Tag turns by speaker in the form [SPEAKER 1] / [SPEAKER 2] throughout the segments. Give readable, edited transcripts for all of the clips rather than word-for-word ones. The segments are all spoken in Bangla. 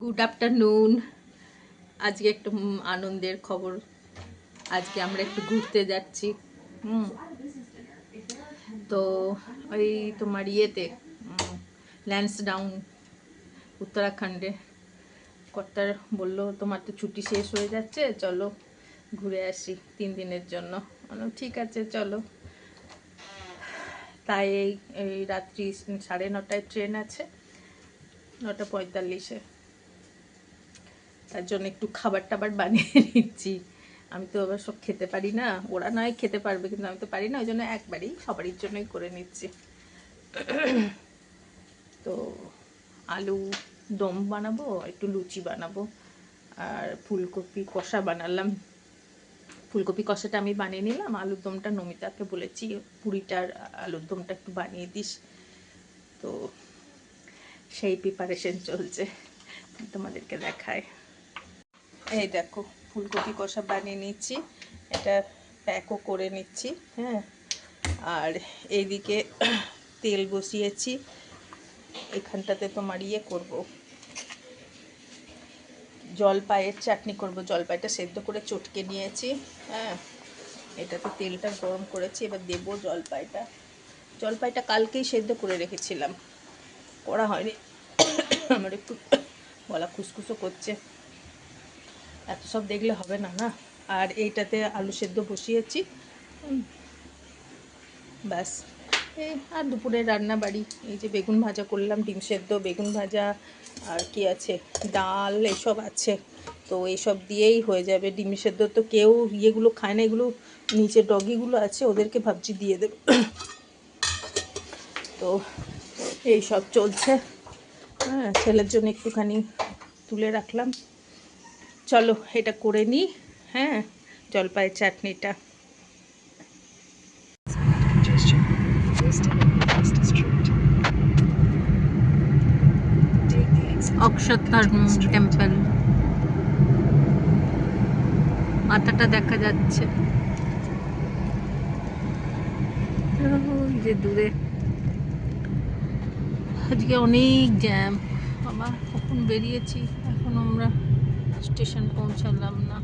[SPEAKER 1] Good afternoon. আজকে একটু আনন্দের খবর, আজকে আমরা একটু ঘুরতে যাচ্ছি। তো ওই তোমার ইয়েতে ল্যান্সডাউন উত্তরাখণ্ডে কর্তার বললো তোমার তো ছুটি শেষ হয়ে যাচ্ছে, চলো ঘুরে আসি 3 দিনের জন্য। ঠিক আছে চলো। তাই এই রাত্রি 9:30 ট্রেন আছে, 9:45-এ। তার জন্য একটু খাবার টাবার বানিয়ে নিচ্ছি। আমি তো আবার সব খেতে পারি না, ওরা নয় খেতে পারবে কিন্তু আমি তো পারি না, ওই জন্য একবারই সবারই জন্যই করে নিচ্ছি। তো আলু দম বানাবো, একটু লুচি বানাবো, আর ফুলকপি কষা বানালাম। ফুলকপি কষাটা আমি বানিয়ে নিলাম, আলুর দমটা নমিতাকে বলেছি পুরিটার আলুর দমটা একটু বানিয়ে দিস। তো সেই প্রিপারেশন চলছে, তোমাদেরকে দেখায়। এই দেখো ফুলকপি কষা বানিয়ে নিচ্ছি, এটা প্যাকও করে নিচ্ছি। হ্যাঁ, আর এইদিকে তেল বসিয়েছি, এখানটাতে তোমার ইয়ে করবো, জলপাইয়ের চাটনি করব। জলপাইটা সেদ্ধ করে চটকে নিয়েছি। হ্যাঁ, এটাতে তেলটা গরম করেছি, এবার দেবো জলপাইটা। জলপাইটা কালকেই সেদ্ধ করে রেখেছিলাম, করা হয়নি। আমার একটু গলা খুসখুসো করছে, এত সব দেখলে হবে না না। আর এইটাতে আলু সেদ্ধ বসিয়েছি, ব্যাস। এই আর দুপুরে রান্না বাড়ি, এই যে বেগুন ভাজা করলাম, ডিম সেদ্ধ, বেগুন ভাজা, আর কি আছে, ডাল, এসব আছে। তো এইসব দিয়েই হয়ে যাবে। ডিম সেদ্ধ তো কেউ ইয়েগুলো খায় না, এগুলো নিচে ডগিগুলো আছে, ওদেরকে ভাবছি দিয়ে দেব। তো এই সব চলছে। হ্যাঁ, ছেলের জন্য একটুখানি তুলে রাখলাম। চলো এটা করে নিই। হ্যাঁ, জলপাইয়ের চাটনিটা। অক্ষরধাম টেম্পল, মাথাটা দেখা যাচ্ছে যে দূরে। আজকে অনেক জ্যাম বাবা, কখন বেরিয়েছি, এখন আমরা স্টেশন পৌঁছালাম না।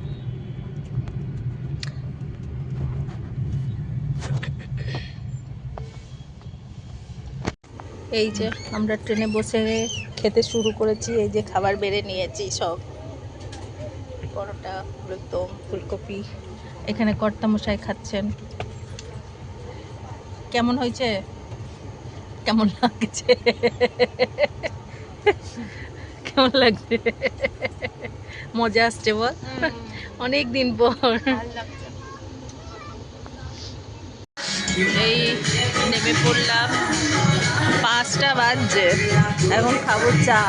[SPEAKER 1] এই যে আমরা ট্রেনে বসে খেতে শুরু করেছি, এই যে খাবার বেড়ে নিয়েছি সব, পরোটা, আলুর দম, ফুলকপি। এখানে কর্তামশাই খাচ্ছেন। কেমন হয়েছে, কেমন লাগছে, কেমন লাগছে? মজা আসছে বল, অনেক দিন পর। এই নেমে পড়লাম, 5টা বাজছে, এখন খাবো চা,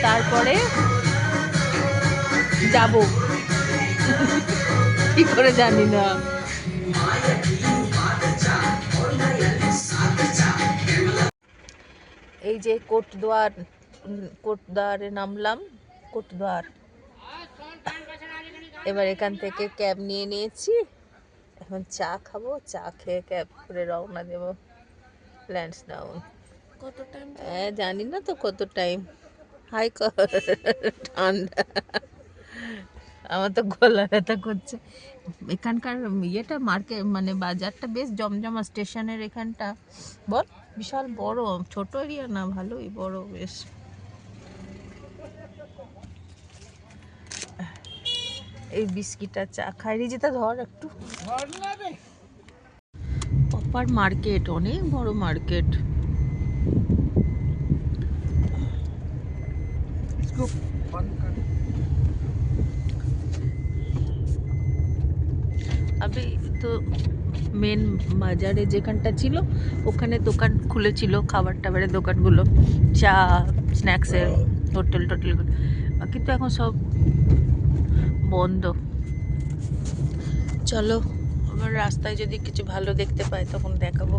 [SPEAKER 1] তারপরে যাব কি করে জানি না। এই যে কোটদ্বারে নামলাম, কোটদ্বার। এবার এখান থেকে ক্যাব নিয়ে নিয়েছি, এখন চা খাবো, চা খেয়ে ক্যাব করে রওনা দেব ল্যান্সডাউন। কত টাইম জানি না তো, কত টাইম। হাই ঠান্ডা, আমার তো গলা ব্যথা করছে। এখানকার ইয়েটা মার্কেট মানে বাজারটা বেশ জমজমা, স্টেশনের এখানটা বল বিশাল বড়, ছোট এরিয়া না, ভালোই বড় বেশ। এই বিস্কিটটা চা খাই, রিজিতা ধর একটু। প্রপার মার্কেট, অনেক বড় মার্কেট। আমি তো মেন বাজারে যেখানটা ছিল ওখানে দোকান খুলেছিল, খাবার টাবারের দোকানগুলো, চা, স্ন্যাক্সের, হোটেলগুলো, কিন্তু এখন সব বন্ধ। চলো আমার রাস্তায় যদি কিছু ভালো দেখতে পাই তখন দেখাবো,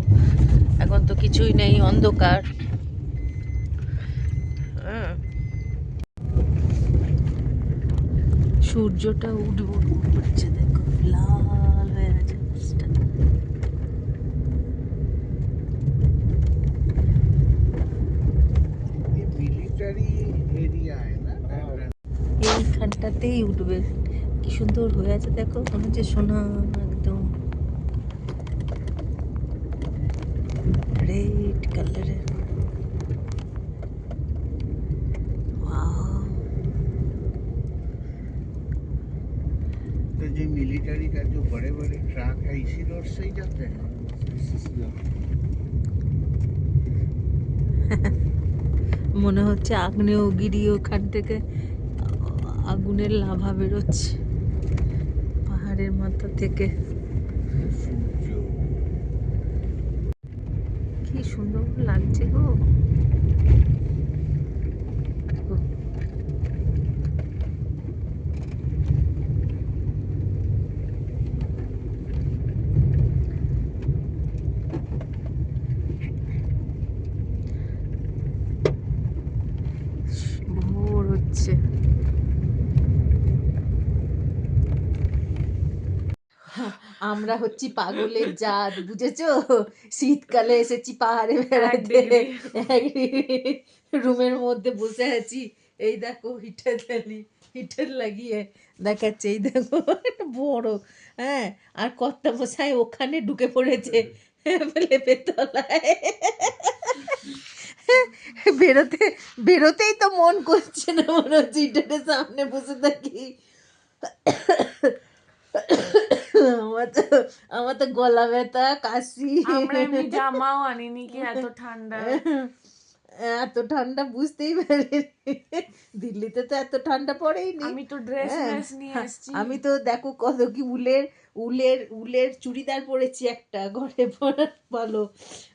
[SPEAKER 1] এখন তো কিছুই নেই, অন্ধকার। সূর্যটা উঠছে, দেখো লাল হয়ে আছে।
[SPEAKER 2] एरिया है ना
[SPEAKER 1] এইখানটাতেই উঠবে, কি সুন্দর হয়ে আছে দেখো, মনে হচ্ছে সোনা একদম রেড কালারের।
[SPEAKER 2] तो जो मिलिट्री का जो बड़े बड़े ट्रक है इसी रोड से ही जाते हैं
[SPEAKER 1] মনে হচ্ছে আগ্নেয়গিরি ওখান থেকে আগুনের লাভা বেরোচ্ছে পাহাড়ের মাথা থেকে। কি সুন্দর লাগছে গো। ভোর হচ্ছে। আমরা হচ্ছি পাগলের জাত, বুঝেছো? শীতকালে এসেছি পাহাড়ে বেড়াতে, রুমের মধ্যে বসে আছি, এই দেখো হিটার লাগিয়ে দেখাচ্ছে, এই দেখো বড়, হ্যাঁ, আর কর্তা মশাই ওখানে ঢুকে পড়েছে লেপের তলায়। বেরোতে বেরোতেই তো মন করছে না, মনে হচ্ছে হিটারের সামনে বসে থাকি। আমার তো গলা ব্যথা, কাশি,
[SPEAKER 3] আমরা এমনি জামাও আনিনি কি এত ঠান্ডা।
[SPEAKER 1] এত ঠান্ডা বুঝতেই পারিনি, দিল্লিতে তো এত ঠান্ডা পড়েইনি।
[SPEAKER 3] আমি তো ড্রেস নিয়ে এসেছি।
[SPEAKER 1] আমি তো দেখো কত কি উলের চুড়িদার পরেছি, একটা ঘরে পরার ভালো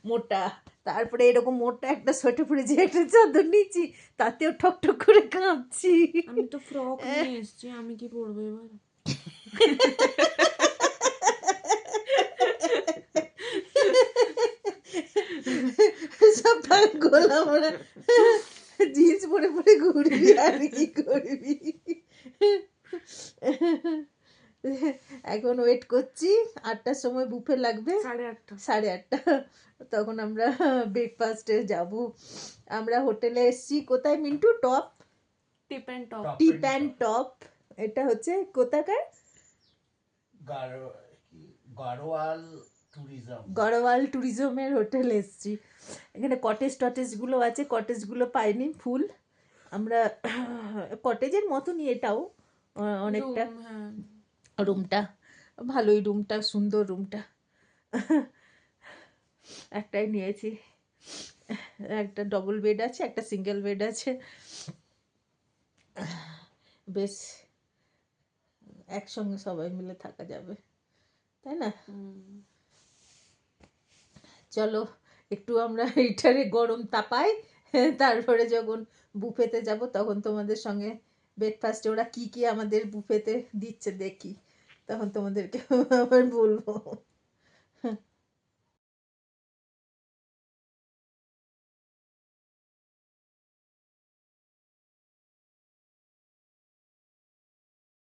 [SPEAKER 1] মোটা, তারপরে এরকম মোটা একটা সোয়েটার পরেছি, একটা চাদর নিয়েছি, তাতেও ঠকঠক করে কাঁপছি।
[SPEAKER 3] আমি তো ফ্রক নিয়ে এসেছি, আমি কি পরবো এবার?
[SPEAKER 1] সব গোলা মোড়া জিন্স পরে পরে ঘুরবি আর কি করবি। এখন ওয়েট করছি, 8টার সময় বুফে লাগবে, 8:30, তখন আমরা ব্রেকফাস্টে যাব। আমরা হোটেলে এসছি, কোথায় Mintu? Top tip and top, এটা হচ্ছে কোথাকার? গড়ওয়াল ট্যুরিজমের হোটেল এসছি। এখানে কটেজগুলো আছে, কটেজগুলো পাইনি, ফুল। আমরা কটেজের মতনই এটাও অনেকটা, রুমটা ভালোই, রুমটা সুন্দর, রুমটা একটাই নিয়েছি, একটা ডবল বেড আছে, একটা সিঙ্গেল বেড আছে, বেশ একসঙ্গে সবাই মিলে থাকা যাবে, তাই না? চলো একটু আমরা হিটারে গরম তাপাই, তারপরে যখন বুফেতে যাব তখন তোমাদের সঙ্গে ব্রেকফাস্টে ওরা কি কি আমাদের বুফেতে দিচ্ছে দেখি, তখন তোমাদেরকে আবার বলবো।